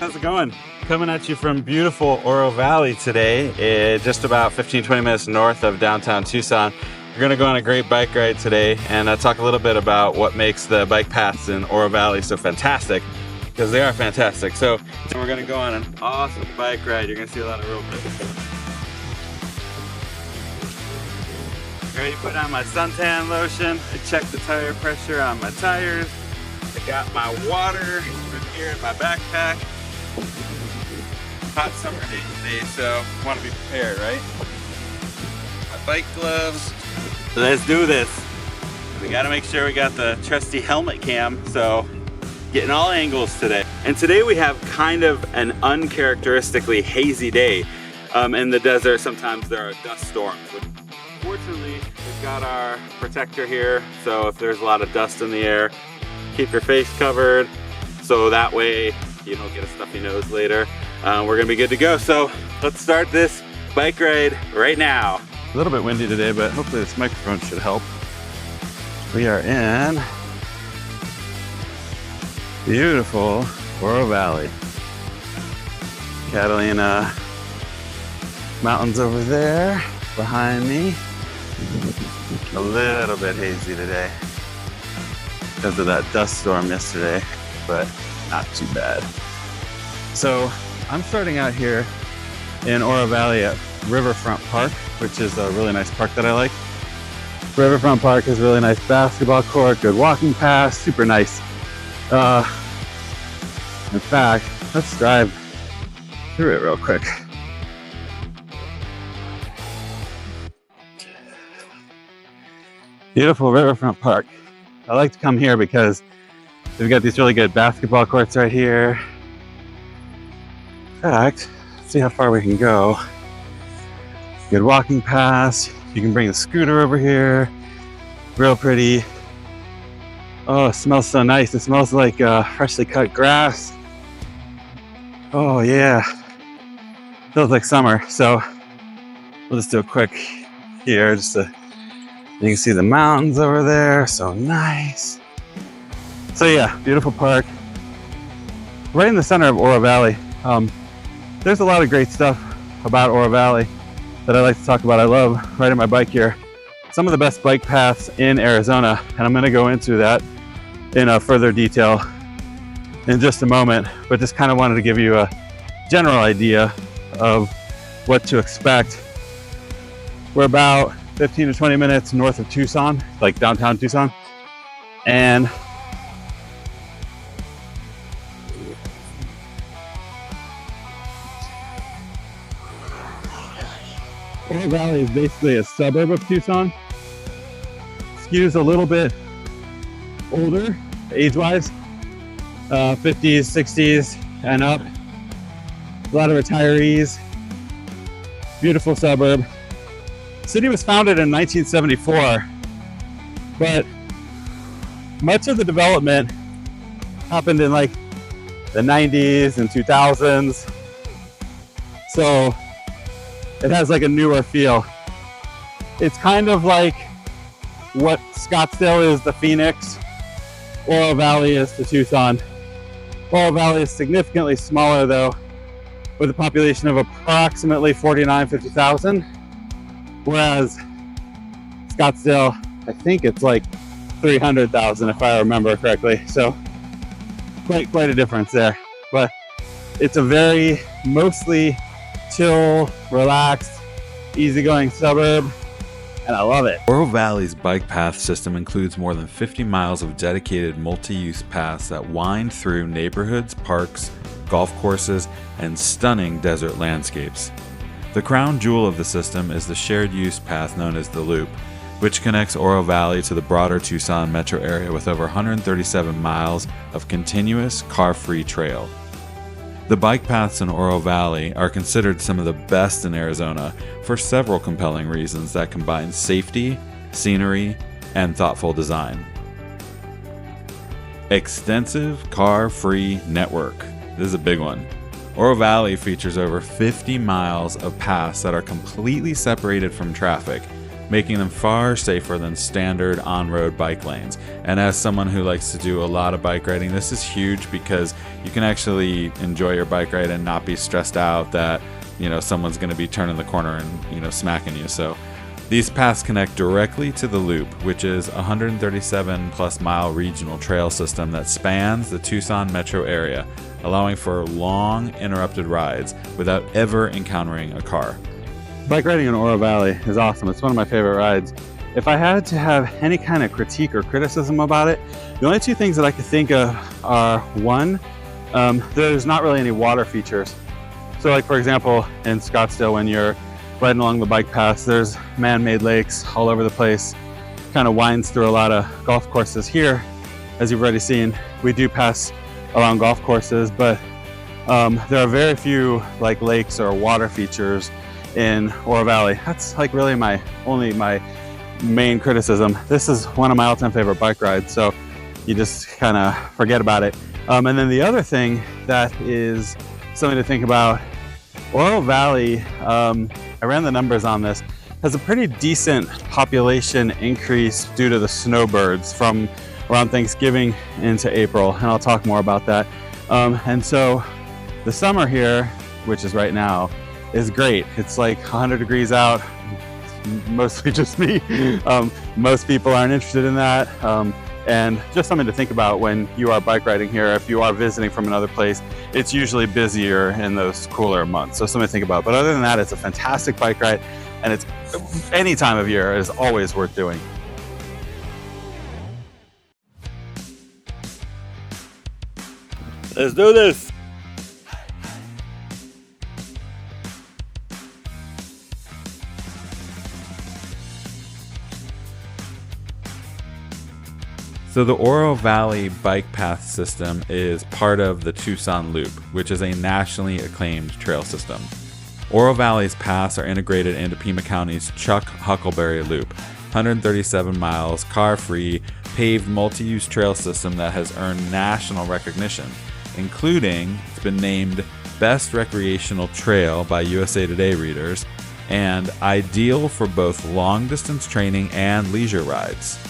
How's it going? Coming at you from beautiful Oro Valley today, just about 15-20 minutes north of downtown Tucson. We're gonna go on a great bike ride today and talk a little bit about what makes the bike paths in Oro Valley so fantastic, because they are fantastic. So we're gonna go on an awesome bike ride. You're gonna see a lot of real good. Ready to put on my suntan lotion. I checked the tire pressure on my tires. I got my water right here in my backpack. Hot summer day today, so I want to be prepared, right? My bike gloves. Let's do this. We got to make sure we got the trusty helmet cam, so getting all angles today. And today we have kind of an uncharacteristically hazy day. In the desert, sometimes there are dust storms. Fortunately, we've got our protector here, so if there's a lot of dust in the air, keep your face covered, so that way you don't get a stuffy nose later. We're gonna be good to go. So let's start this bike ride right now. A little bit windy today, but hopefully this microphone should help. We are in beautiful Oro Valley. Catalina mountains over there behind me. A little bit hazy today because of that dust storm yesterday, but not too bad. So I'm starting out here in Oro Valley at Riverfront Park, which is a really nice park that I like. Riverfront Park is a really nice basketball court, good walking path, super nice. In fact, let's drive through it real quick. Beautiful Riverfront Park. I like to come here because they've got these really good basketball courts right here. In fact, let's see how far we can go. Good walking paths. You can bring the scooter over here. Real pretty. Oh, it smells so nice. It smells like freshly cut grass. Oh yeah. Feels like summer. So we'll just do a quick here just to, you can see the mountains over there. So nice. So yeah, beautiful park. Right in the center of Oro Valley. There's a lot of great stuff about Oro Valley that I like to talk about. I love riding my bike here. Some of the best bike paths in Arizona, and I'm gonna go into that in further detail in just a moment, but just kind of wanted to give you a general idea of what to expect. We're about 15 to 20 minutes north of Tucson, like downtown Tucson, and Oro Valley is basically a suburb of Tucson. Skews a little bit older, age-wise, 50s, 60s, and up. A lot of retirees. Beautiful suburb. The city was founded in 1974, but much of the development happened in like the 90s and 2000s. So it has like a newer feel. It's kind of like what Scottsdale is to Phoenix, Oro Valley is to Tucson. Oro Valley is significantly smaller though, with a population of approximately 50,000. Whereas Scottsdale, I think it's like 300,000 if I remember correctly. So quite a difference there. But it's a very mostly chill, relaxed, easygoing suburb, and I love it. Oro Valley's bike path system includes more than 50 miles of dedicated multi-use paths that wind through neighborhoods, parks, golf courses, and stunning desert landscapes. The crown jewel of the system is the shared use path known as the Loop, which connects Oro Valley to the broader Tucson metro area with over 137 miles of continuous car-free trail. The bike paths in Oro Valley are considered some of the best in Arizona for several compelling reasons that combine safety, scenery, and thoughtful design. Extensive car-free network. This is a big one. Oro Valley features over 50 miles of paths that are completely separated from traffic, making them far safer than standard on-road bike lanes. And as someone who likes to do a lot of bike riding, this is huge because you can actually enjoy your bike ride and not be stressed out that, someone's going to be turning the corner and, smacking you. So these paths connect directly to the Loop, which is a 137 plus mile regional trail system that spans the Tucson metro area, allowing for long interrupted rides without ever encountering a car. Bike riding in Oro Valley is awesome. It's one of my favorite rides. If I had to have any kind of critique or criticism about it, the only two things that I could think of are, one, there's not really any water features. So like, for example, in Scottsdale, when you're riding along the bike paths, there's man-made lakes all over the place. Kind of winds through a lot of golf courses. Here, as you've already seen, we do pass along golf courses, but there are very few like lakes or water features in Oro Valley. That's like really my main criticism. This is one of my all-time favorite bike rides, so you just kind of forget about it. And then the other thing that is something to think about, Oro Valley, I ran the numbers on this, has a pretty decent population increase due to the snowbirds from around Thanksgiving into April, and I'll talk more about that. And so the summer here, which is right now, is great. It's like 100 degrees out, mostly just me. Most people aren't interested in that. And just something to think about when you are bike riding here. If you are visiting from another place, it's usually busier in those cooler months. So something to think about. But other than that, it's a fantastic bike ride, and it's any time of year is always worth doing. Let's do this. So the Oro Valley bike path system is part of the Tucson Loop, which is a nationally acclaimed trail system. Oro Valley's paths are integrated into Pima County's Chuck Huckleberry Loop, 137 miles, car-free, paved multi-use trail system that has earned national recognition, including it's been named Best Recreational Trail by USA Today readers, and ideal for both long-distance training and leisure rides.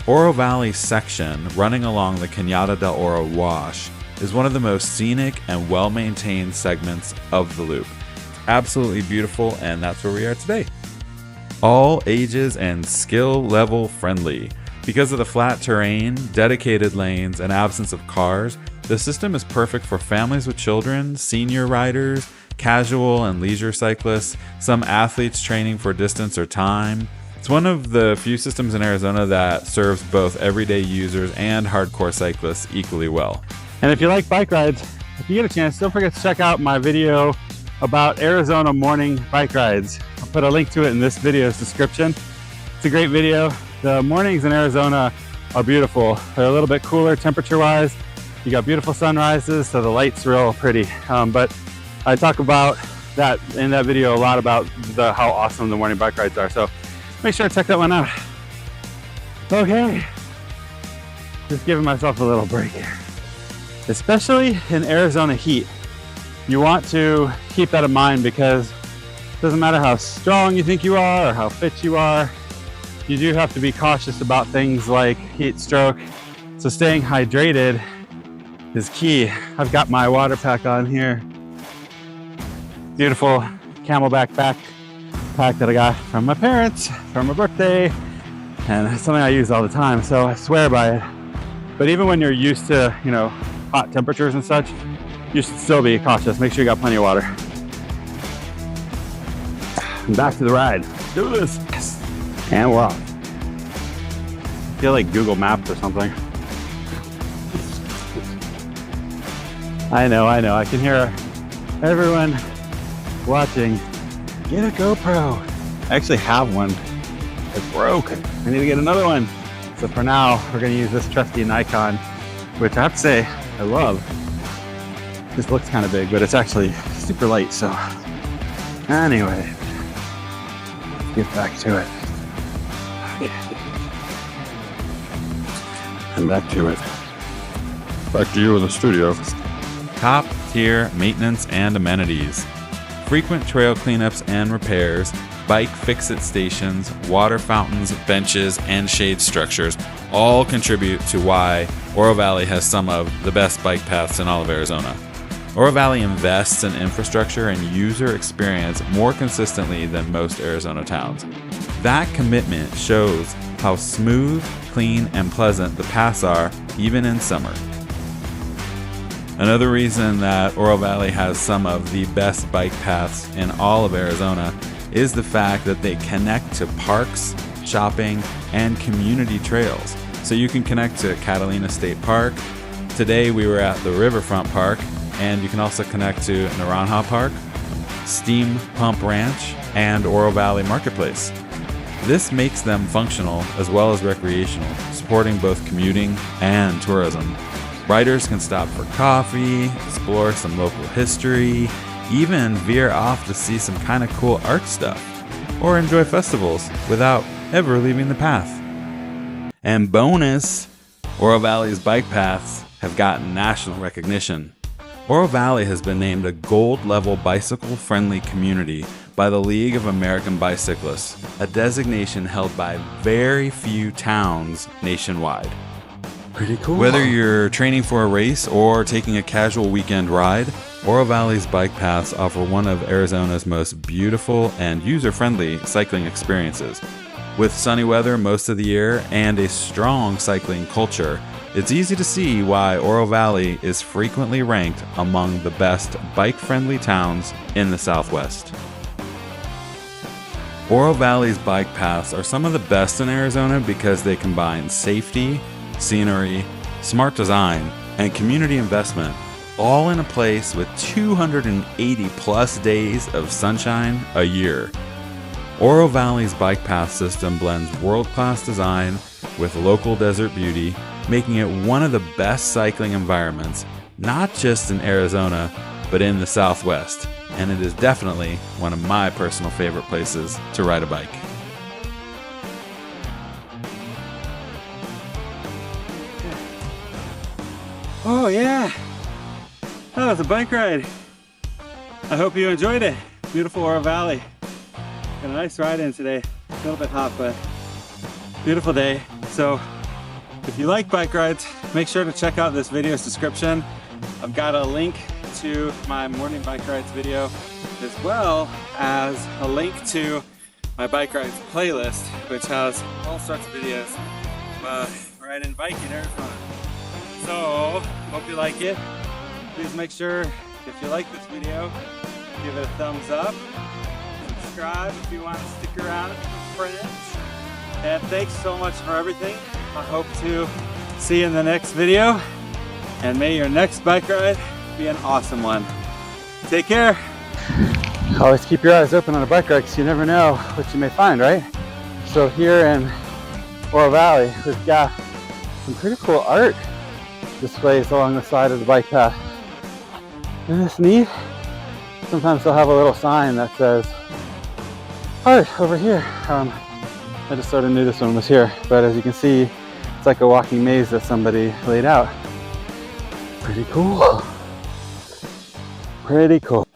Oro Valley section, running along the Cañada del Oro Wash, is one of the most scenic and well-maintained segments of the loop. Absolutely beautiful, and that's where we are today. All ages and skill level friendly. Because of the flat terrain, dedicated lanes, and absence of cars, the system is perfect for families with children, senior riders, casual and leisure cyclists, some athletes training for distance or time. It's one of the few systems in Arizona that serves both everyday users and hardcore cyclists equally well. And if you like bike rides, if you get a chance, don't forget to check out my video about Arizona morning bike rides. I'll put a link to it in this video's description. It's a great video. The mornings in Arizona are beautiful. They're a little bit cooler temperature-wise. You got beautiful sunrises, so the light's real pretty. But I talk about that in that video a lot about how awesome the morning bike rides are. So make sure to check that one out. Okay, just giving myself a little break here. Especially in Arizona heat, you want to keep that in mind because it doesn't matter how strong you think you are or how fit you are, you do have to be cautious about things like heat stroke. So staying hydrated is key. I've got my water pack on here. Beautiful Camelback backpack that I got from my parents for my birthday, and it's something I use all the time, so I swear by it. But even when you're used to, hot temperatures and such, you should still be cautious. Make sure you got plenty of water. And back to the ride. Let's do this. Yes. And we're off. I feel like Google Maps or something. I know. I can hear everyone watching. Get a GoPro. I actually have one. It broke. I need to get another one. So for now, we're going to use this trusty Nikon, which I have to say, I love. This looks kind of big, but it's actually super light. So anyway, let's get back to it. And back to it. Back to you in the studio. Top tier maintenance and amenities. Frequent trail cleanups and repairs, bike fix-it stations, water fountains, benches, and shade structures all contribute to why Oro Valley has some of the best bike paths in all of Arizona. Oro Valley invests in infrastructure and user experience more consistently than most Arizona towns. That commitment shows how smooth, clean, and pleasant the paths are even in summer. Another reason that Oro Valley has some of the best bike paths in all of Arizona is the fact that they connect to parks, shopping, and community trails. So you can connect to Catalina State Park. Today we were at the Riverfront Park, and you can also connect to Naranja Park, Steam Pump Ranch, and Oro Valley Marketplace. This makes them functional as well as recreational, supporting both commuting and tourism. Riders can stop for coffee, explore some local history, even veer off to see some kind of cool art stuff, or enjoy festivals without ever leaving the path. And bonus, Oro Valley's bike paths have gotten national recognition. Oro Valley has been named a gold-level bicycle-friendly community by the League of American Bicyclists, a designation held by very few towns nationwide. Pretty cool. Whether you're training for a race or taking a casual weekend ride, Oro Valley's bike paths offer one of Arizona's most beautiful and user-friendly cycling experiences. With sunny weather most of the year and a strong cycling culture, it's easy to see why Oro Valley is frequently ranked among the best bike-friendly towns in the Southwest. Oro Valley's bike paths are some of the best in Arizona because they combine safety, scenery, smart design, and community investment, all in a place with 280 plus days of sunshine a year. Oro Valley's bike path system blends world-class design with local desert beauty, making it one of the best cycling environments, not just in Arizona, but in the Southwest. And it is definitely one of my personal favorite places to ride a bike. Oh yeah, that was a bike ride. I hope you enjoyed it. Beautiful Oro Valley. Got a nice ride in today. A little bit hot, but beautiful day. So if you like bike rides, make sure to check out this video's description. I've got a link to my morning bike rides video, as well as a link to my bike rides playlist, which has all sorts of videos riding bike in Arizona. So, hope you like it. Please make sure, if you like this video, give it a thumbs up. Subscribe if you want to stick around with friends. And thanks so much for everything. I hope to see you in the next video. And may your next bike ride be an awesome one. Take care. Always keep your eyes open on a bike ride because you never know what you may find, right? So here in Oro Valley, we've got some pretty cool art displays along the side of the bike path. Isn't this neat? Sometimes they'll have a little sign that says art over here. I just sort of knew this one was here, but as you can see, it's like a walking maze that somebody laid out. Pretty cool. Pretty cool.